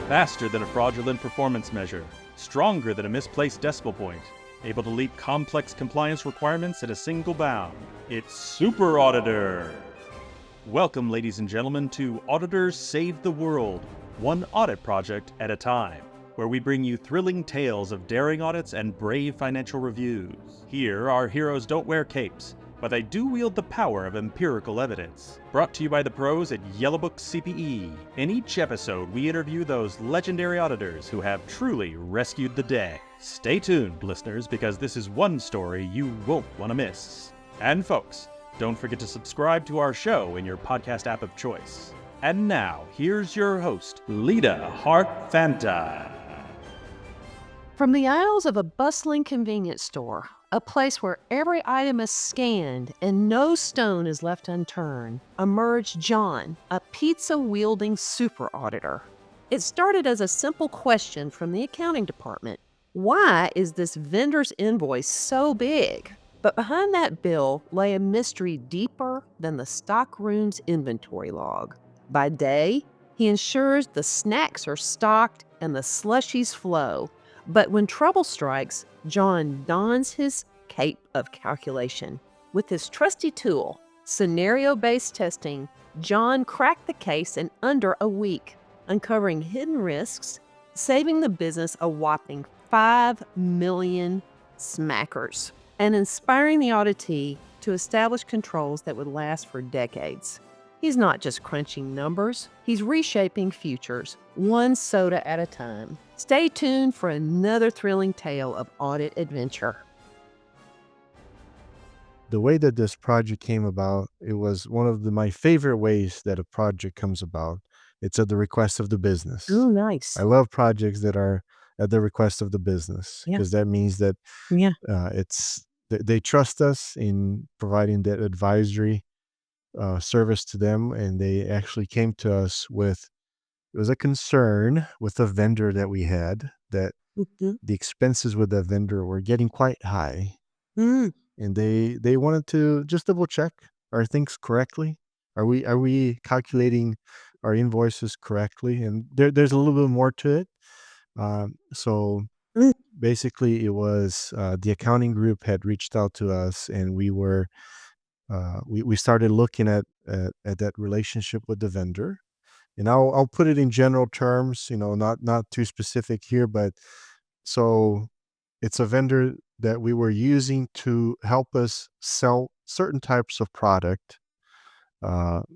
Faster than a fraudulent performance measure, stronger than a misplaced decimal point, able to leap complex compliance requirements at a single bound. It's Super Auditor! Welcome, ladies and gentlemen, to Auditors Save the World, one audit project at a time, where we bring you thrilling tales of daring audits and brave financial reviews. Here, our heroes don't wear capes, but they do wield the power of empirical evidence. Brought to you by the pros at Yellowbook-CPE. In each episode, we interview those legendary auditors who have truly rescued the day. Stay tuned, listeners, because this is one story you won't want to miss. And folks, don't forget to subscribe to our show in your podcast app of choice. And now, here's your host, Lita Hart-Fanta. From the aisles of a bustling convenience store, a place where every item is scanned and no stone is left unturned, emerged Jon, a pizza-wielding super auditor. It started as a simple question from the accounting department. Why is this vendor's invoice so big? But behind that bill lay a mystery deeper than the stockroom's inventory log. By day, he ensures the snacks are stocked and the slushies flow. But when trouble strikes, Jon dons his cape of calculation. With his trusty tool, scenario-based testing, Jon cracked the case in under a week, uncovering hidden risks, saving the business a whopping 5 million smackers, and inspiring the auditee to establish controls that would last for decades. He's not just crunching numbers, he's reshaping futures, one soda at a time. Stay tuned for another thrilling tale of audit adventure. The way that this project came about, it was one of my favorite ways that a project comes about. It's at the request of the business. Oh, nice. I love projects that are at the request of the business, because that means that they trust us in providing that advisory service to them, and they actually came to us with, it was a concern with a vendor that we had, that the expenses with that vendor were getting quite high. And they wanted to just double check, are things correctly? Are we calculating our invoices correctly? And there's a little bit more to it. So basically, it was the accounting group had reached out to us, and we started looking at that relationship with the vendor. And I'll put it in general terms, not too specific here, but so it's a vendor that we were using to help us sell certain types of product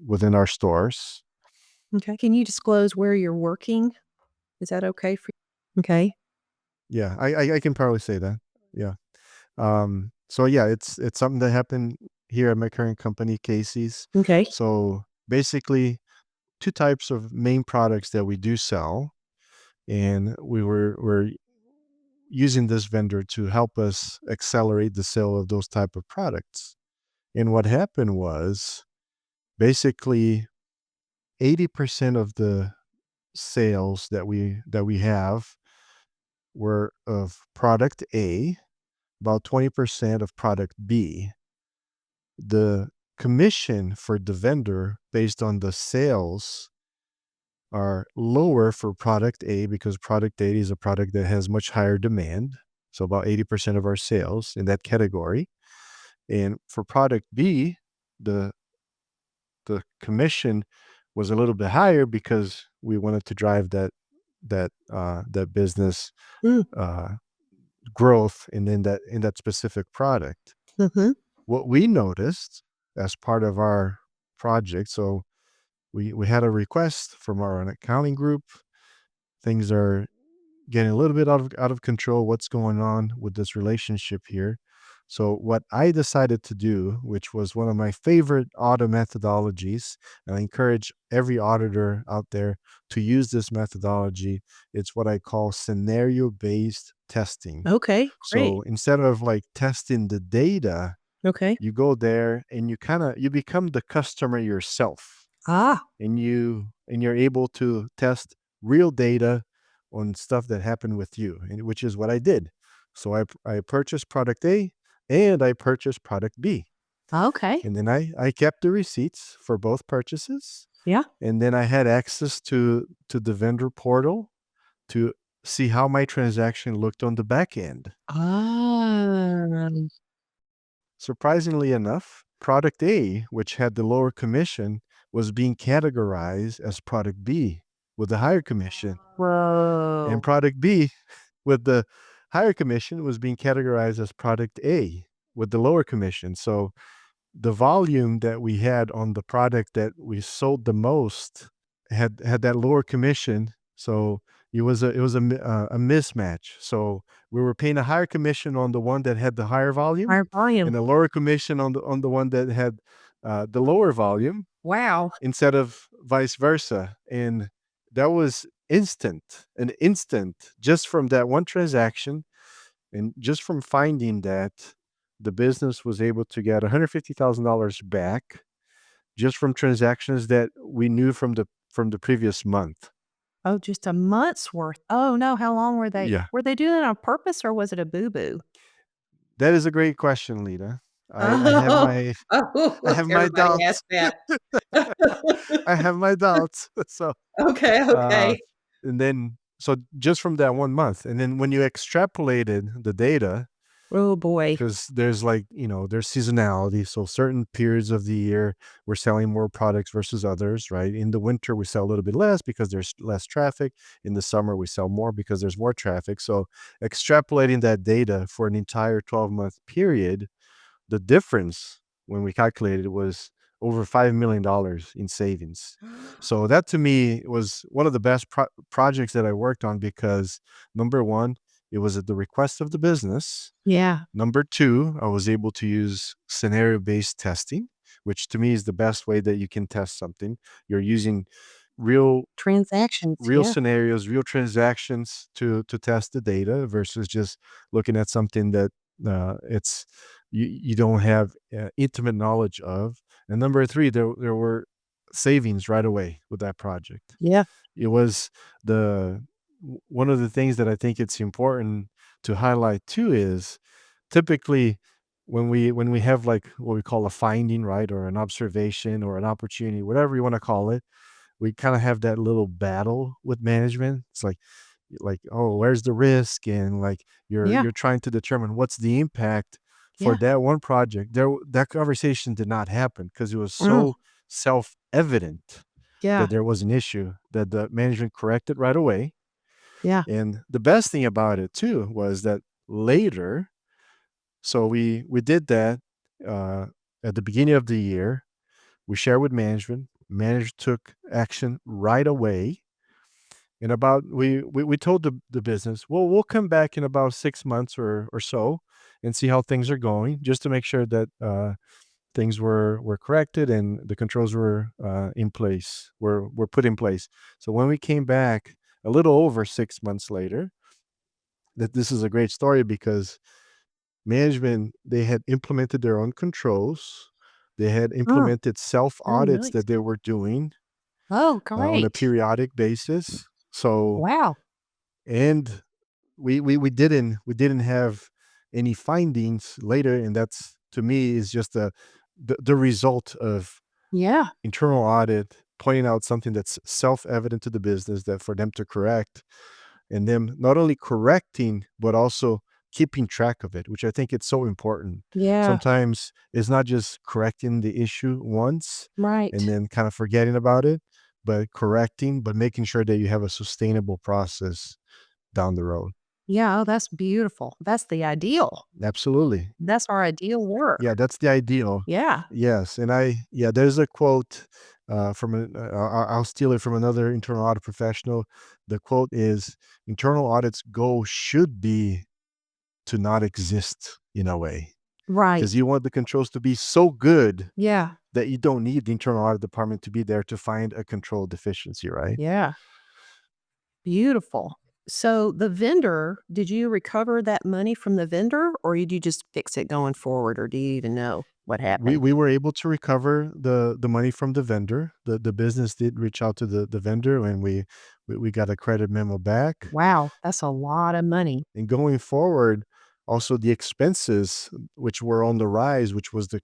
within our stores. Okay. Can you disclose where you're working? Is that okay for you? Okay. Yeah, I can probably say that. Yeah. So yeah, it's something that happened here at my current company, Casey's. Okay. So basically, two types of main products that we do sell, and we're using this vendor to help us accelerate the sale of those type of products. And what happened was, basically 80% of the sales that we have were of product A, about 20% of product B. The commission for the vendor based on the sales are lower for product A, because product A is a product that has much higher demand. So about 80% of our sales in that category. And for product B, the commission was a little bit higher, because we wanted to drive that business growth in that specific product. What we noticed as part of our project, so we had a request from our accounting group. Things are getting a little bit out of control. What's going on with this relationship here? So what I decided to do, which was one of my favorite audit methodologies, and I encourage every auditor out there to use this methodology, it's what I call scenario-based testing. Okay. Great. So instead of like testing the data, Okay. you go there and you become the customer yourself, and you're able to test real data on stuff that happened with you, and which is what I did. So I purchased product A and I purchased product B. Okay. And then I kept the receipts for both purchases. Yeah. And then I had access to the vendor portal to see how my transaction looked on the back end. Ah. Surprisingly enough, product A, which had the lower commission, was being categorized as product B with the higher commission. And Whoa. product B with the higher commission was being categorized as product A with the lower commission. So the volume that we had on the product that we sold the most had that lower commission. So it was a mismatch. So we were paying a higher commission on the one that had the higher volume, Higher volume. and a lower commission on the one that had the lower volume, Wow. instead of vice versa. And that was an instant, just from that one transaction, and just from finding that, the business was able to get $150,000 back just from transactions that we knew from the previous month. Oh, just a month's worth. Oh, no. How long were they? Yeah, Were they doing it on purpose or was it a boo-boo? that is a great question, Lita. I have Oh, my I oh, have my everybody has doubts. that. I have my doubts. So, Okay, uh, okay. and then so just from that 1 month, and then when you extrapolated the data, Oh, boy. because there's, like, there's seasonality. So certain periods of the year we're selling more products versus others, right? In the winter we sell a little bit less because there's less traffic. In the summer we sell more because there's more traffic. So extrapolating that data for an entire 12-month period, the difference when we calculated was over $5 million in savings. So that to me was one of the best projects that I worked on, because number one, it was at the request of the business. Yeah. Number two, I was able to use scenario-based testing, which to me is the best way that you can test something. You're using real Transactions. real Yeah. scenarios, real transactions to test the data, versus just looking at something that it's you don't have intimate knowledge of. And number three, there were savings right away with that project. Yeah. It was one of the things that I think it's important to highlight too is, typically when we have, like, what we call a finding, right, or an observation or an opportunity, whatever you want to call it, we kind of have that little battle with management. It's like, oh, where's the risk? And, like, you're Yeah. you're trying to determine what's the impact for Yeah. that one project. That conversation did not happen because it was Mm. so self-evident Yeah. that there was an issue that the management corrected right away. Yeah. And the best thing about it too was that later, so we did that uh, at the beginning of the year. We shared with management. Management took action right away. And about we told the business, well, we'll come back in about 6 months or so and see how things are going, just to make sure that things were corrected and the controls were in place, were put in place. So when we came back a little over 6 months later, that this is a great story, because management, they had implemented their own controls. They had Mm. implemented self Oh, audits nice. that they were doing Oh, on a great. periodic basis. So, Wow. and we didn't have any findings later, and that's, to me, is just the result of Yeah. internal audit pointing out something that's self-evident to the business, that for them to correct, and them not only correcting but also keeping track of it, which I think it's so important. Yeah. Sometimes it's not just correcting the issue once and Right. then kind of forgetting about it, but correcting, but making sure that you have a sustainable process down the road. Yeah. Oh, that's beautiful. That's the ideal. Absolutely. That's our ideal work. Yeah, that's the ideal. Yeah. Yes, and there's a quote from I'll steal it from another internal audit professional. The quote is, "Internal audit's goal should be to not exist, in a way, because Right. you want the controls to be so good Yeah. that you don't need the internal audit department to be there to find a control deficiency, right?" Yeah. Beautiful. So the vendor, did you recover that money from the vendor or did you just fix it going forward or do you even know what We happened? we were able to recover the money from the vendor. The business did reach out to the vendor, and we got a credit memo back. Wow, that's a lot of money. And going forward, also the expenses, which were on the rise, which was the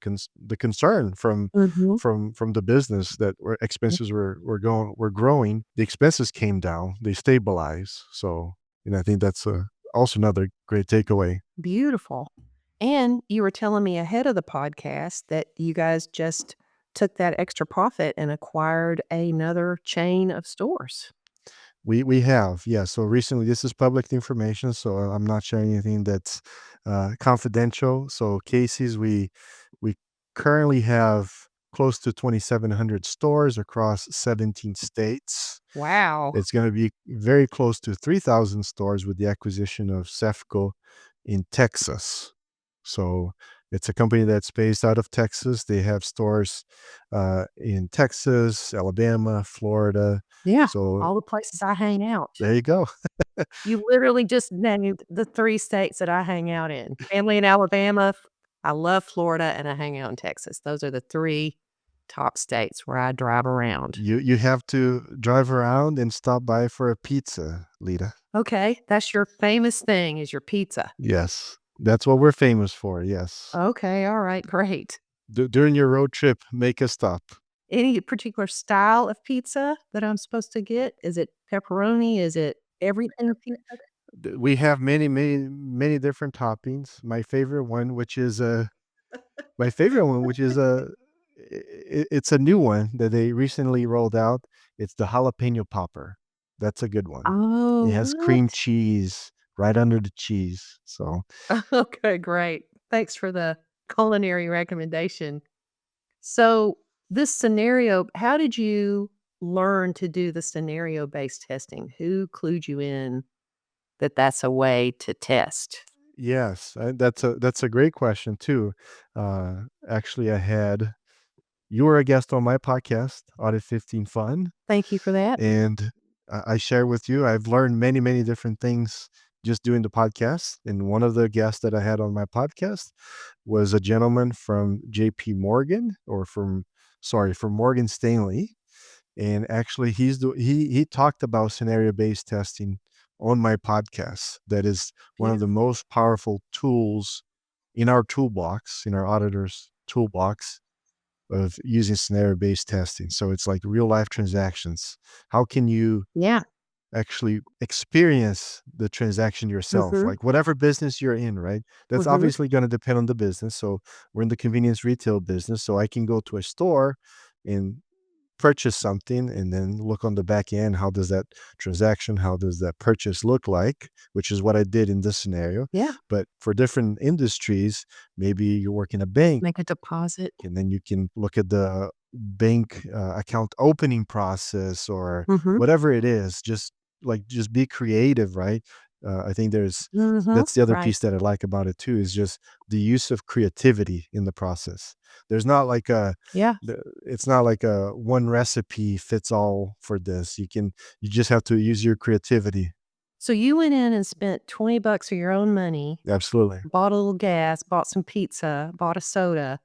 concern from Mm-hmm. from the business, that were expenses were growing. The expenses came down, they stabilized. So, I think that's also another great takeaway. Beautiful. And you were telling me ahead of the podcast that you guys just took that extra profit and acquired another chain of stores. We have, yeah. So recently, this is public information, so I'm not sharing anything that's confidential. So Casey's, we currently have close to 2,700 stores across 17 states. Wow. It's going to be very close to 3,000 stores with the acquisition of Cefco in Texas. So it's a company that's based out of Texas. They have stores in Texas, Alabama, Florida. Yeah. So All the places I hang out. there you go. You literally just named the 3 states that I hang out in. Family in Alabama, I love Florida, and I hang out in Texas. Those are the 3 top states where I drive around. You have to drive around and stop by for a pizza, Lita. Okay, that's your famous thing is your pizza. Yes, that's what we're famous for. Yes. Okay, all right, great. During your road trip, make a stop. Any particular style of pizza that I'm supposed to get? Is it pepperoni? Is it everything pizza? We have many, many, many different toppings. My favorite one, which is it's a new one that they recently rolled out. It's the jalapeno popper. That's a good one. Oh, It has cream what? cheese right under the cheese. So Okay, great. Thanks for the culinary recommendation. So, this scenario, how did you learn to do the scenario-based testing? Who clued you in that that's a way to test? yes, that's a great question too. Actually, you were a guest on my podcast, Audit 15 Fun, Thank you for that. and I share with you. I've learned many, many different things just doing the podcast. And one of the guests that I had on my podcast was a gentleman from J.P. Morgan, from Morgan Stanley. And actually, he talked about scenario based testing on my podcast. That is one of the Beautiful. most powerful tools in our toolbox, in our auditor's toolbox of using scenario based testing. So it's like real life transactions. How can you Yeah. actually experience the transaction yourself? Mhm. Like whatever business you're in, right? That's Mhm. obviously going to depend on the business. So we're in the convenience retail business. So I can go to a store and purchase something and then look on the back end. How does that transaction, how does that purchase look like? Which is what I did in this scenario. Yeah. But for different industries, maybe you work in a bank, Make a deposit. and then you can look at the bank account opening process or Mhm. whatever it is. Just be creative, right? I think Mhm. that's the other Right. piece that I like about it too, is just the use of creativity in the process. There's not like Yeah. it's not like a one recipe fits all for this. You just have to use your creativity. So you went in and spent $20 of your own money, Absolutely. bought a little gas, bought some pizza, bought a soda,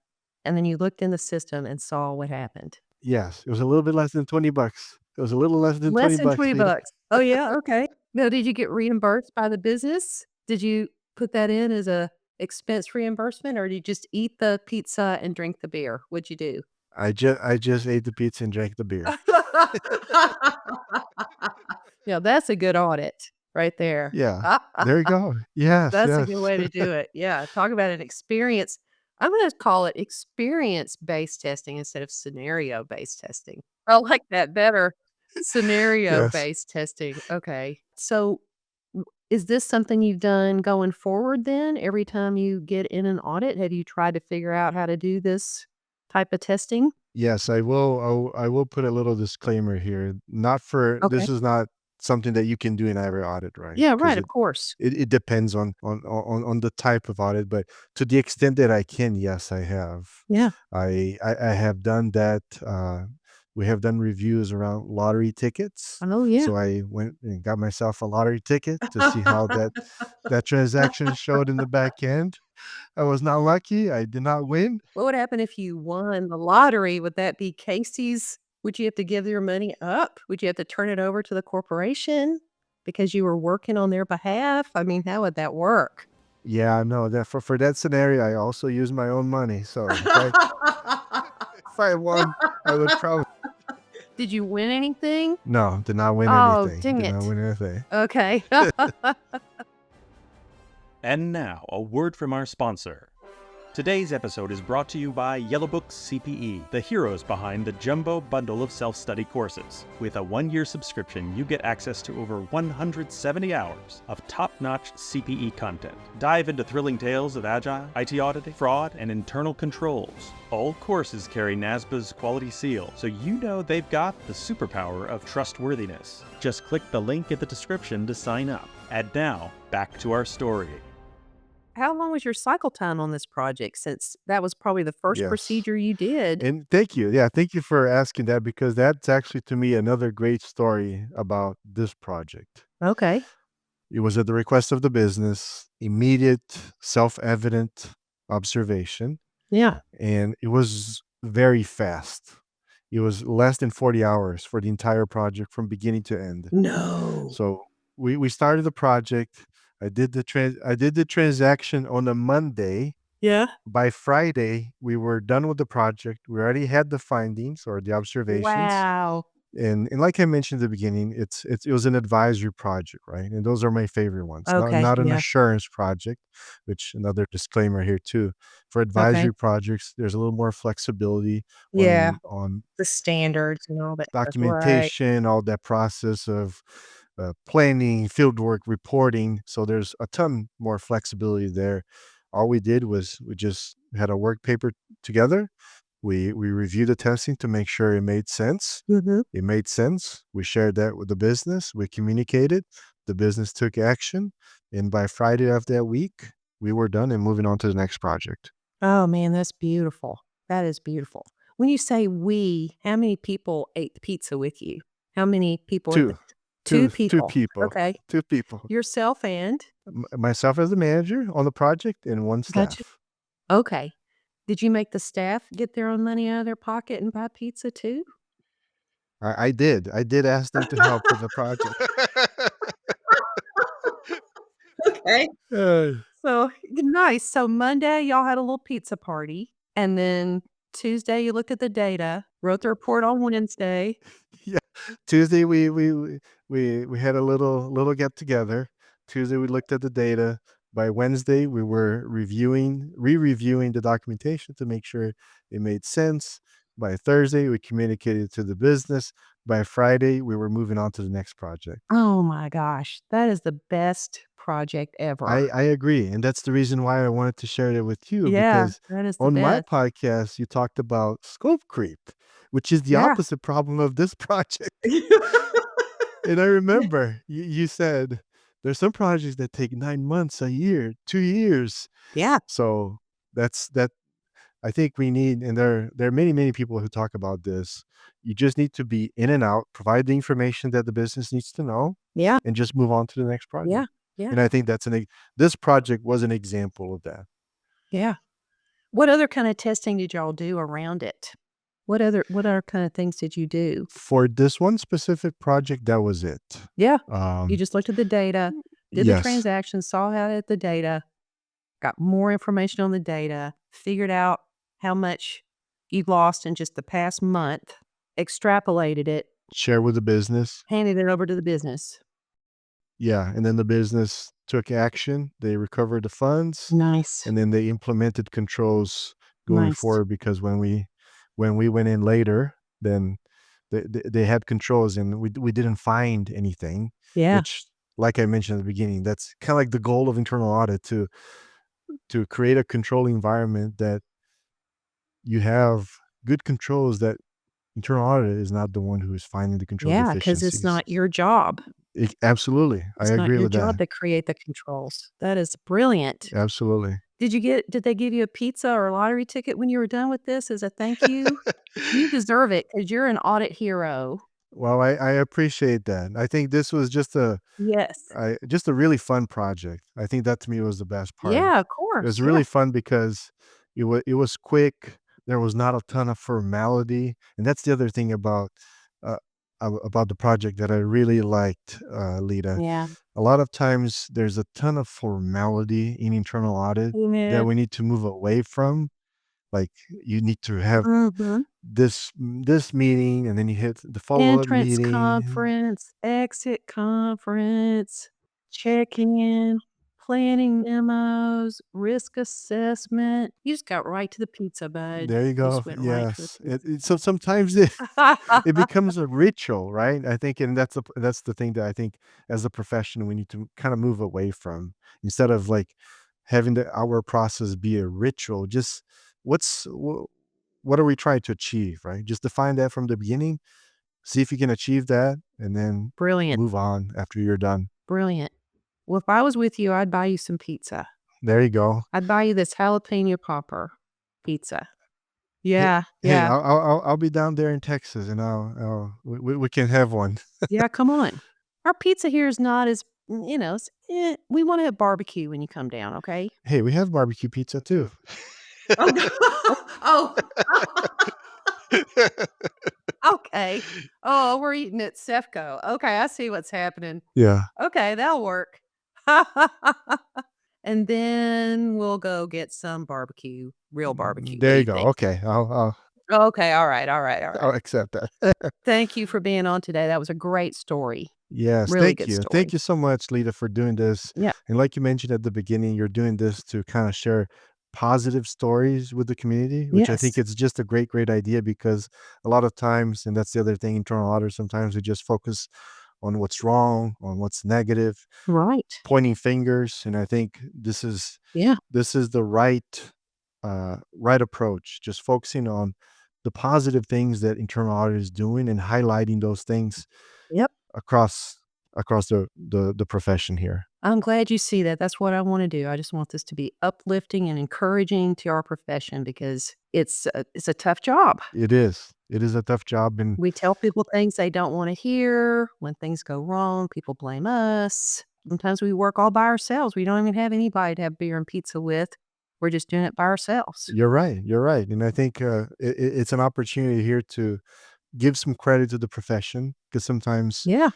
and then you looked in the system and saw what happened. Yes, it was a little bit less than $20. It was a little less than Less than 20 bucks, $20. Lita. Oh, yeah, okay. Now, did you get reimbursed by the business? Did you put that in as a expense reimbursement, or did you just eat the pizza and drink the beer? What'd you do? I just ate the pizza and drank the beer. Yeah, that's a good audit right there. Yeah. There you go. Yes, That's a good yes. way to do it. Yeah, talk about an experience. I'm gonna call it experience-based testing instead of scenario-based testing. I like that better. Yes. Scenario-based testing. Okay. So, is this something you've done going forward then? Every time you get in an audit, have you tried to figure out how to do this type of testing? Yes, I will put a little disclaimer here. Okay. This is not something that you can do in every audit, right? Yeah, Because right, of course. it depends on the type of audit, but to the extent that I can, yes, I have. Yeah. I have done that. We have done reviews around lottery tickets. Oh, yeah. So I went and got myself a lottery ticket to see how that transaction showed in the back end. I was not lucky. I did not win. What would happen if you won the lottery? Would that be Casey's? Would you have to give your money up? Would you have to turn it over to the corporation because you were working on their behalf? I mean, how would that work? Yeah, no, that for that scenario, I also use my own money. So if I won, I would probably Did you win anything? no, did not win Oh, anything. dang Did not it. win anything. Okay. And now, a word from our sponsor. Today's episode is brought to you by Yellowbook-CPE, the heroes behind the jumbo bundle of self-study courses. With a 1-year subscription, you get access to over 170 hours of top-notch CPE content. Dive into thrilling tales of agile, IT auditing, fraud, and internal controls. All courses carry NASBA's quality seal, so you know they've got the superpower of trustworthiness. Just click the link in the description to sign up. And now, back to our story. How long was your cycle time on this project, since that was probably the first Yes. procedure you did? And thank you. Yeah, thank you for asking that, because that's actually to me another great story about this project. Okay. It was at the request of the business, immediate, self-evident observation, Yeah. and it was very fast. It was less than 40 hours for the entire project from beginning to end. No. So we started the project. I did the transaction on a Monday. Yeah. By Friday, we were done with the project. We already had the findings or the observations. Wow. And like I mentioned at the beginning, it was an advisory project, right? And those are my favorite ones. Okay, Not an yeah. assurance project, which another disclaimer here too. For Okay. advisory projects, there's a little more flexibility Yeah. on The standards and all that stuff. Right. documentation, all that process of planning, fieldwork, reporting. So there's a ton more flexibility there. All we did was we just had a work paper together. We reviewed the testing to make sure it made sense. Mm-hmm. It made sense. We shared that with the business. We communicated. The business took action. And by Friday of that week, we were done and moving on to the next project. Oh, man, that's beautiful. That is beautiful. When you say we, how many people ate the pizza with you? How many people? Two Two people. Okay. Two people. Yourself and? Myself as the manager on the project and one staff. Gotcha. Okay. Did you make the staff get their own money out of their pocket and buy pizza too? I did. I did ask them to help with the project. Okay. Uh, So nice. So Monday, y'all had a little pizza party. And then Tuesday, you looked at the data, wrote the report on Wednesday. yeah. Tuesday we had a little get together. Tuesday we looked at the data. By Wednesday we were re-reviewing the documentation to make sure it made sense. By Thursday we communicated to the business. By Friday we were moving on to the next project. Oh my gosh. That is the best project ever. I agree, and that's the reason why I wanted to share it with you, Yeah, because that is the on my best. podcast you talked about scope creep, which is the Yeah. opposite problem of this project. And I remember you said there's some projects that take 9 months, a year, 2 years. Yeah. So that I think we need, and there are many people who talk about this. You just need to be in and out, provide the information that the business needs to know, Yeah. and just move on to the next project. Yeah. Yeah. And I think this project was an example of that. Yeah. What other kind of testing did y'all do around it? What other kind of things did you do? For this one specific project, that was it. Yeah. You just looked at the data, did the Yes. transaction, saw how the data, got more information on the data, figured out how much you lost in just the past month, extrapolated it, Share with the business. handed it over to the business. Yeah, and then the business took action. They recovered the funds, Nice. and then they implemented controls going Nice. forward, because when we went in later, then they had controls and we didn't find anything, Yeah. which, like I mentioned at the beginning, that's kind of like the goal of internal audit, to create a control environment that you have good controls, that internal audit is not the one who is finding the control Yeah, because deficiencies. it's not your job. Absolutely. I It's not agree your with job that. to create the controls. That is brilliant. Absolutely. Did they give you a pizza or a lottery ticket when you were done with this as a thank you? You deserve it because you're an audit hero. Well, I appreciate that. I think this was just Yes. just a really fun project. I think that to me was the best part. Yeah, of It course. was Yeah. really fun because it was quick. There was not a ton of formality, and that's the other thing about about the project that I really liked, Lita. Yeah. A lot of times there's a ton of formality in internal audit Yeah. that we need to move away from. Like you need to have Mhm. this meeting, and then you hit the follow-up Entrance meeting. conference, exit conference, check-in, planning memos, risk assessment. You just got right to the pizza, bud. There you You go. just went right to the Yes. pizza. So sometimes it becomes a ritual, right? I think, and that's the thing that I think as a profession we need to kind of move away from, instead of like having our process be a ritual. Just what are we trying to achieve, right? Just define that from the beginning, see if you can achieve that, and then Brilliant, move on after you're done. brilliant. Well, if I was with you, I'd buy you some pizza. There you go. I'd buy you this jalapeno popper pizza. Hey, Yeah, hey, yeah. I'll be down there in Texas, and we can have one. Yeah, come on. Our pizza here is not as, we wanna have barbecue when you come down, okay? Hey, we have barbecue pizza too. Oh, oh, okay. Oh, we're eating at Cefco. Okay, I see what's happening. Yeah. Okay, that'll work. And then we'll go get some barbecue, real barbecue. What do There you you go. think? Okay, Okay, all right, all right, all I'll right. accept that. Thank you for being on today. That was a great story. Yes, Really thank good you. Thank story. you so much, Lita, for doing this. Yeah. And like you mentioned at the beginning, you're doing this to kind of share positive stories with the community, which I think Yes. it's just a great idea, because a lot of times, and that's the other thing, internal auditors, sometimes we just focus on what's wrong, on what's negative, Right. pointing fingers. And I think Yeah. this is the right approach, just focusing on the positive things that internal audit is doing and highlighting those things Yep. across the profession here. I'm glad you see that. That's what I wanna do. I just want this to be uplifting and encouraging to our profession because it's a tough job. It is a tough job. And We tell people things they don't wanna hear. When things go wrong, people blame us. Sometimes we work all by ourselves. We don't even have anybody to have beer and pizza with. We're just doing it by ourselves. you're right. And I think it's an opportunity here to give some credit to the profession, because sometimes Yeah.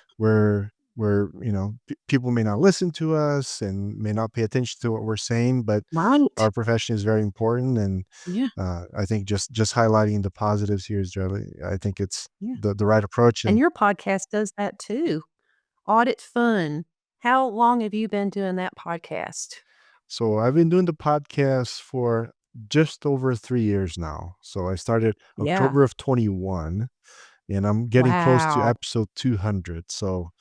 people may not listen to us and may not pay attention to what we're saying, but Right. our profession is very important. And Yeah. I think just highlighting the positives here is really, I think it's Yeah. the right approach. And And your podcast does that too. Audit Fun. How long have you been doing that podcast? so I've been doing the podcast for just over 3 years now. So I started Yeah. October of 21, and I'm getting close to Wow. episode 200. So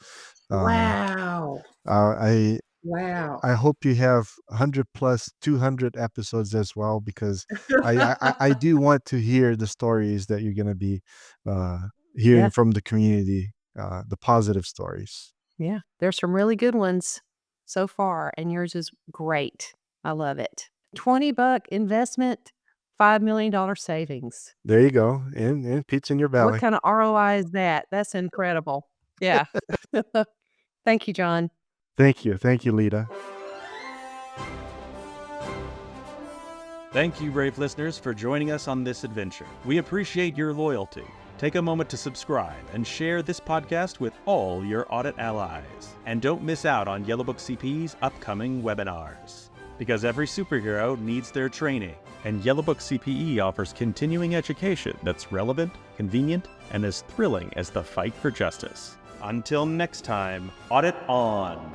uh, Wow. uh, I Wow. I hope you have 100 plus 200 episodes as well, because I do want to hear the stories that you're going to be uh, Yeah. hearing from the community, the positive stories. Yeah. There's some really good ones so far, and yours is great. I love it. $20 investment, $5 million savings. There you go. And pizza in your What belly. kind of ROI is that? That's incredible. Yeah. Thank you, John. Thank you. Thank you, Lita. Thank you, brave listeners, for joining us on this adventure. We appreciate your loyalty. Take a moment to subscribe and share this podcast with all your audit allies. And don't miss out on Yellowbook-CPE's upcoming webinars. Because every superhero needs their training, and Yellowbook-CPE offers continuing education that's relevant, convenient, and as thrilling as the fight for justice. Until next time, audit on!